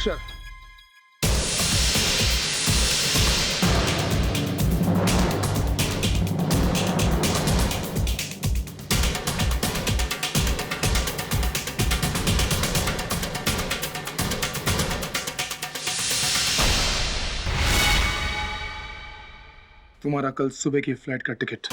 अक्षर। तुम्हारा कल सुबह की फ्लाइट का टिकट।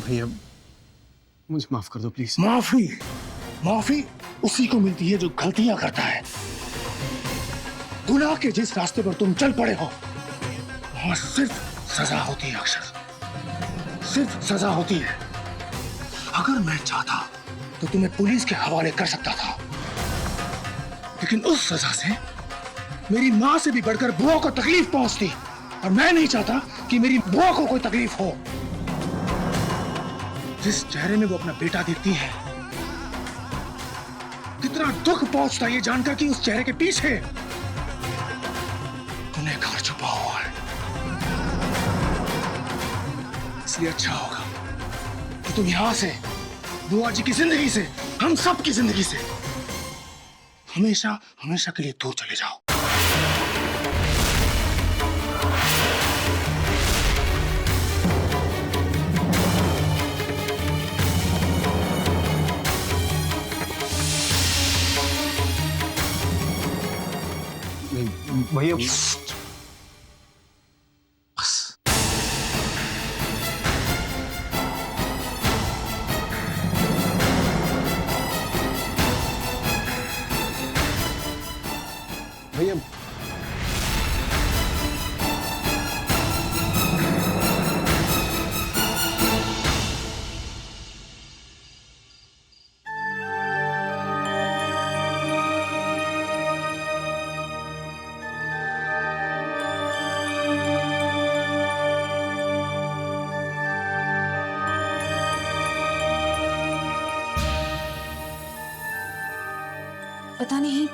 भैया मुझे माफ कर दो प्लीज। माफी? माफी उसी को मिलती है जो गलतियां करता है। गुनाह के जिस रास्ते पर तुम चल पड़े हो वहां सिर्फ सजा होती है अक्षर, सिर्फ सजा होती है। अगर मैं चाहता तो तुम्हें पुलिस के हवाले कर सकता था, लेकिन उस सजा से मेरी मां से भी बढ़कर बुआ को तकलीफ पहुंचती, और मैं नहीं चाहता कि मेरी बुआ को कोई तकलीफ हो। जिस चेहरे में वो अपना बेटा देखती है, कितना दुख पहुंचता ये जानकर कि उस चेहरे के पीछे गुनहगार छुपा हुआ है। इसलिए अच्छा होगा कि तुम यहां से, बुआ जी की जिंदगी से, हम सब की जिंदगी से हमेशा हमेशा के लिए दूर चले जाओ। भैया भैया पता नहीं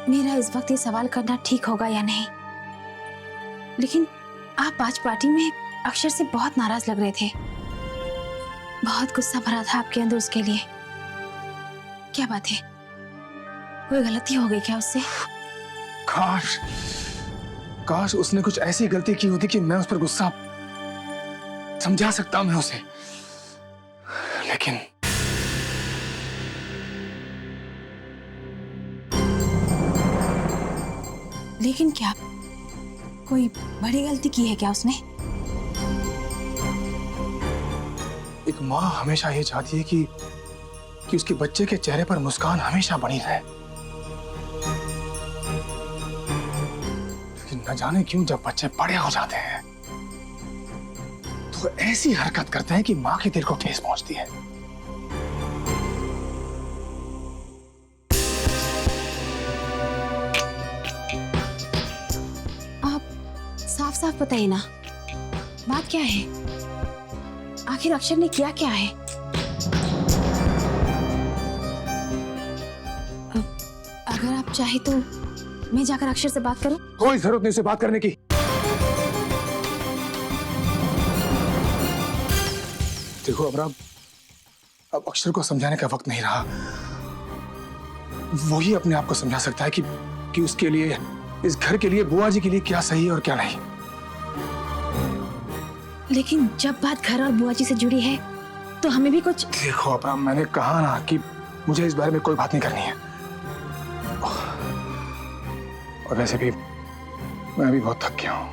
मेरा इस वक्त ये सवाल करना ठीक होगा या नहीं, लेकिन आप आज पार्टी में अक्षर से बहुत नाराज लग रहे थे। बहुत गुस्सा भरा था आपके अंदर उसके लिए। क्या बात है, कोई गलती हो गई क्या उससे? काश काश उसने कुछ ऐसी गलती की होती कि मैं उस पर गुस्सा समझा सकता मैं उसे, लेकिन लेकिन क्या कोई बड़ी गलती की है क्या उसने? एक माँ हमेशा ये चाहती है कि उसके बच्चे के चेहरे पर मुस्कान हमेशा बनी रहे, लेकिन न जाने क्यों जब बच्चे बड़े हो जाते हैं तो ऐसी हरकत करते हैं कि माँ के दिल को ठेस पहुंचती है। साफ साफ बताइए ना, बात क्या है? आखिर अक्षर ने किया क्या है? अगर आप चाहे तो मैं जाकर अक्षर से बात करूं? कोई जरूरत नहीं उसे बात करने की। देखो अबरा, अब अक्षर को समझाने का वक्त नहीं रहा। वो ही अपने आप को समझा सकता है कि उसके लिए, इस घर के लिए, बुआ जी के लिए क्या सही है और क्या नहीं। लेकिन जब बात घर और बुआ जी से जुड़ी है तो हमें भी कुछ। देखो अपना, मैंने कहा ना कि मुझे इस बारे में कोई बात नहीं करनी है। और वैसे भी मैं भी बहुत थक गया हूं।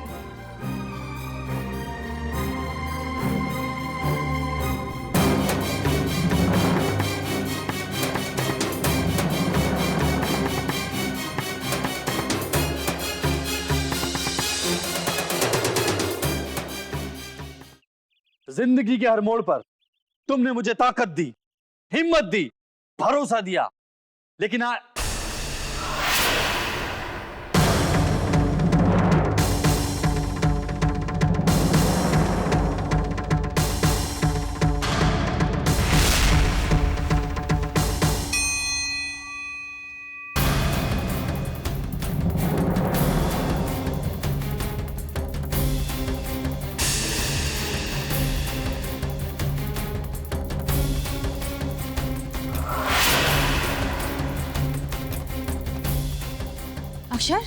जिंदगी के हर मोड़ पर तुमने मुझे ताकत दी, हिम्मत दी, भरोसा दिया, लेकिन अक्षर,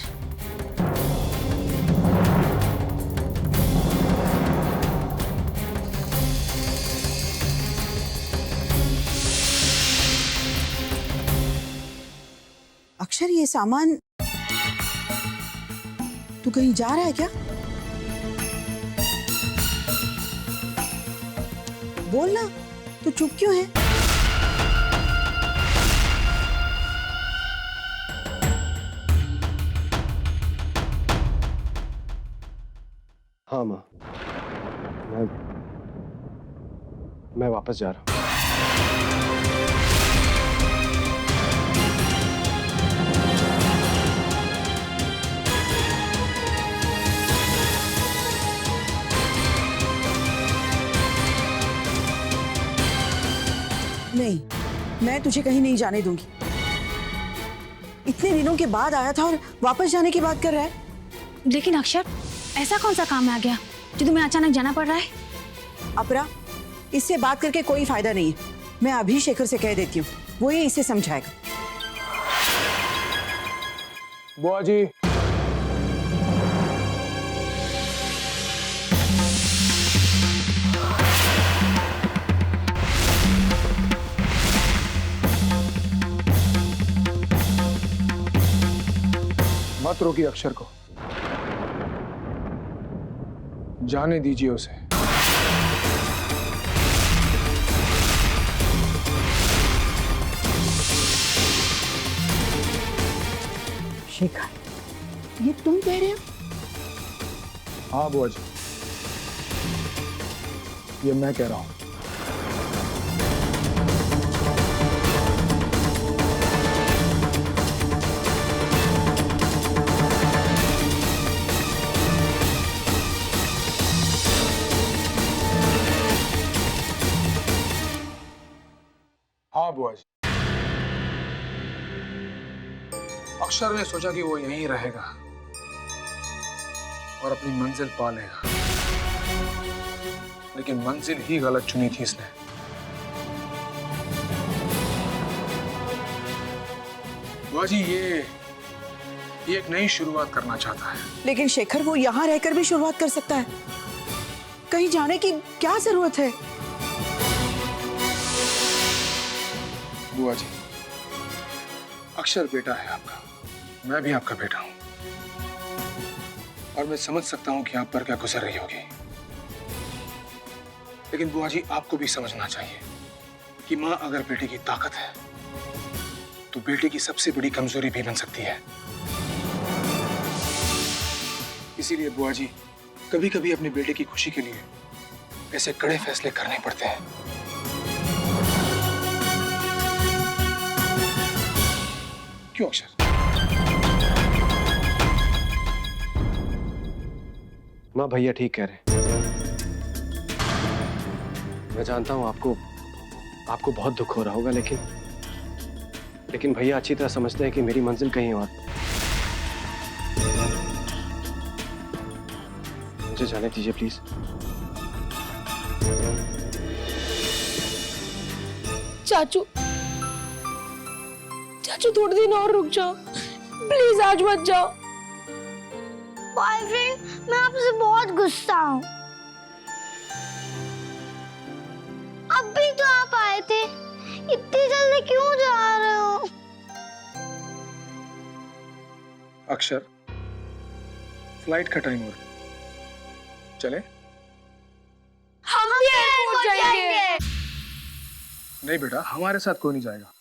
अक्षर, ये सामान तू कहीं जा रहा है क्या? बोल ना, तू चुप क्यों है? हाँ माँ, मैं वापस जा रहा हूँ। नहीं, मैं तुझे कहीं नहीं जाने दूंगी। इतने दिनों के बाद आया था और वापस जाने की बात कर रहा है। लेकिन अक्षर, ऐसा कौन सा काम आ गया जो तुम्हें अचानक जाना पड़ रहा है? अपरा, इससे बात करके कोई फायदा नहीं है। मैं अभी शेखर से कह देती हूँ, वो ये इसे समझाएगा। बुआ जी, मत रोकिए अक्षर को, जाने दीजिए उसे। शेखर, ये तुम कह रहे हो? हाँ बुआ जी, ये मैं कह रहा हूँ। हाँ बुआ जी, अक्षर ने सोचा कि वो यहीं रहेगा और अपनी मंजिल पा लेगा, लेकिन मंजिल ही गलत चुनी थी इसने। बुआ जी, ये एक नई शुरुआत करना चाहता है। लेकिन शेखर, वो यहाँ रहकर भी शुरुआत कर सकता है। कहीं जाने की क्या जरूरत है? बुआ जी, अक्षर बेटा है आपका, मैं भी आपका बेटा हूं, और मैं समझ सकता हूं कि आप पर क्या गुजर रही होगी। लेकिन बुआ जी, आपको भी समझना चाहिए कि मां अगर बेटे की ताकत है तो बेटे की सबसे बड़ी कमजोरी भी बन सकती है। इसीलिए बुआ जी, कभी कभी अपने बेटे की खुशी के लिए ऐसे कड़े फैसले करने पड़ते हैं। क्यों अक्षर? माँ, भैया ठीक कह रहे हैं। मैं जानता हूं आपको बहुत दुख हो रहा होगा, लेकिन भैया अच्छी तरह समझते हैं कि मेरी मंजिल कहीं और। मुझे जाने दीजिए प्लीज। चाचू, थोड़े दिन और रुक जाओ प्लीज, आज मत जाओ। बॉयफ्रेंड, मैं आपसे बहुत गुस्सा हूँ। अब भी तो आप आए थे, इतनी जल्दी क्यों जा रहे हो? अक्षर, फ्लाइट का टाइम हो रहा, चले? हम भी एयरपोर्ट जाएंगे। नहीं बेटा, हमारे साथ कोई नहीं जाएगा।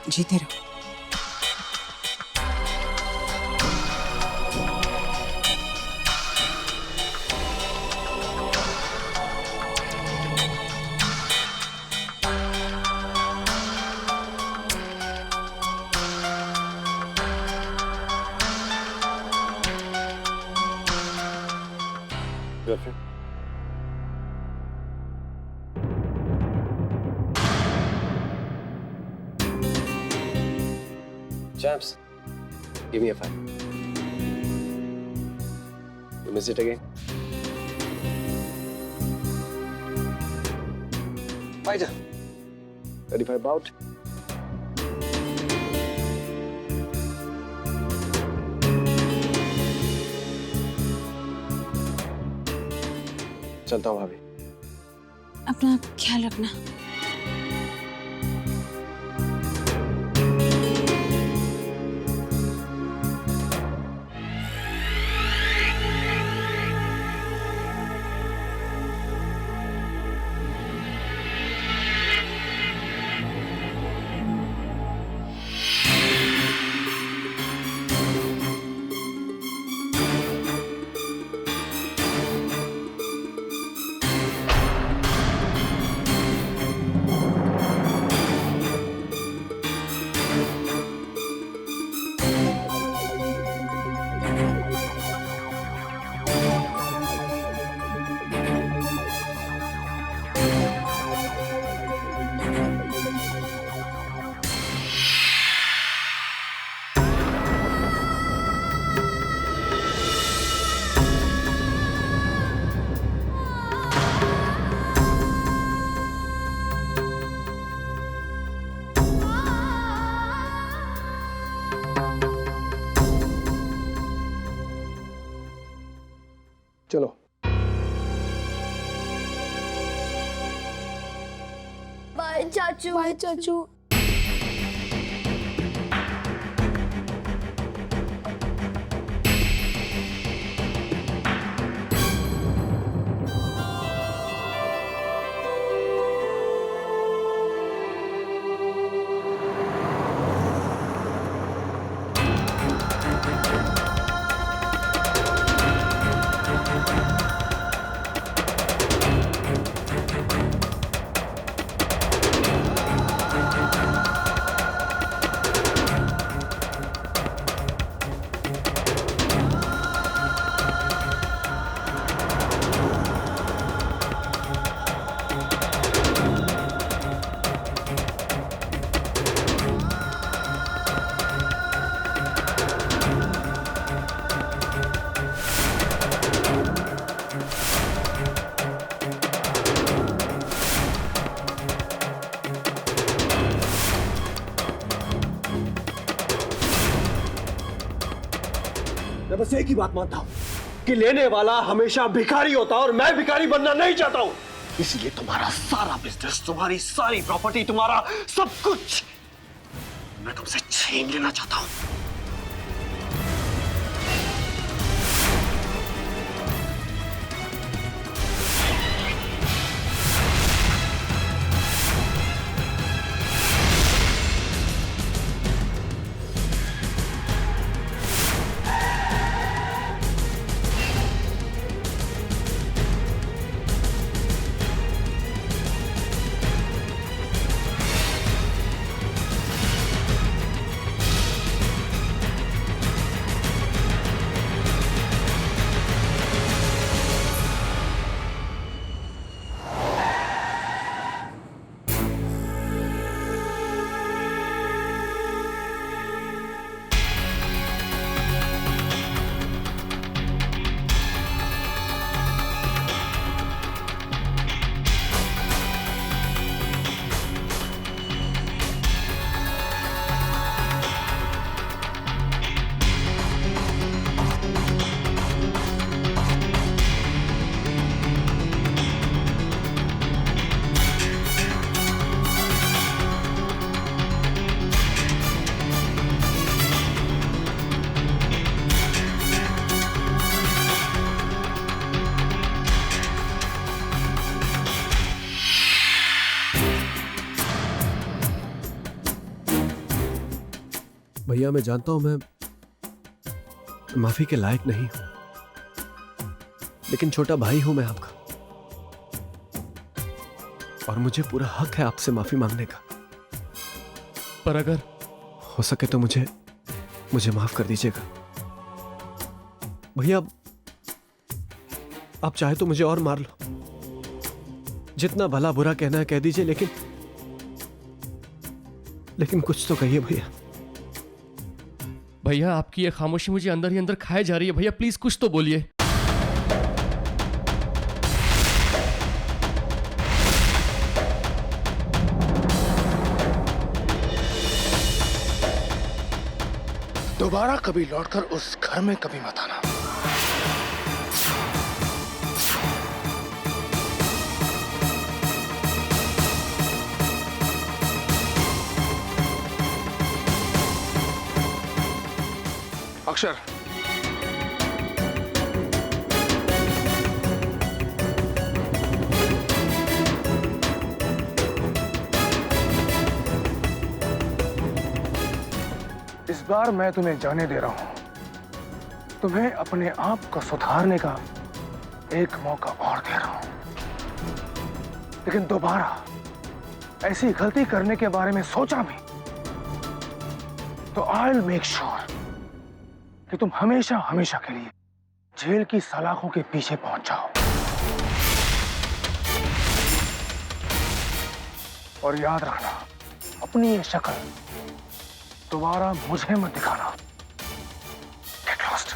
जीते रहो। Girlfriend, champs, Give me a 5. You missed it again. Fighter. 35 bout. चलता हूँ भाभी। अपना ख्याल रखना। चलो। बाय चाचू। बाय चाचू। मैं बस एक ही बात मानता हूं कि लेने वाला हमेशा भिखारी होता है और मैं भिखारी बनना नहीं चाहता हूं। इसलिए तुम्हारा सारा बिजनेस, तुम्हारी सारी प्रॉपर्टी, तुम्हारा सब कुछ मैं तुमसे छीन लेना चाहता हूं। भैया मैं जानता हूं मैं माफी के लायक नहीं हूं, लेकिन छोटा भाई हूं मैं आपका और मुझे पूरा हक है आपसे माफी मांगने का। पर अगर हो सके तो मुझे माफ कर दीजिएगा भैया। आप चाहे तो मुझे और मार लो, जितना भला बुरा कहना है कह दीजिए, लेकिन कुछ तो कहिए भैया। भैया आपकी ये खामोशी मुझे अंदर ही अंदर खाए जा रही है। भैया प्लीज कुछ तो बोलिए। दोबारा कभी लौटकर उस घर में कभी मत आना। अक्षर, इस बार मैं तुम्हें जाने दे रहा हूं। तुम्हें अपने आप को सुधारने का एक मौका और दे रहा हूं, लेकिन दोबारा ऐसी गलती करने के बारे में सोचा भी तो आई विल मेक श्योर कि तुम हमेशा हमेशा के लिए जेल की सलाखों के पीछे पहुंच जाओ। और याद रखना, अपनी ये शक्ल दोबारा मुझे मत दिखाना। Get lost.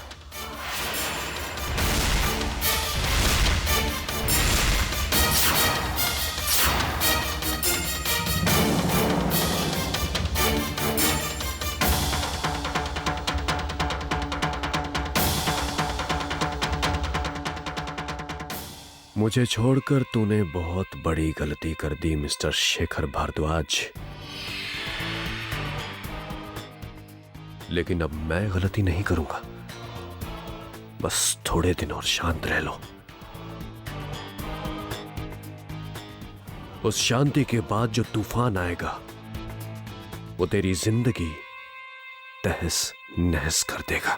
मुझे छोड़कर तूने बहुत बड़ी गलती कर दी मिस्टर शेखर भारद्वाज। लेकिन अब मैं गलती नहीं करूंगा। बस थोड़े दिन और शांत रह लो। उस शांति के बाद जो तूफान आएगा वो तेरी जिंदगी तहस नहस कर देगा।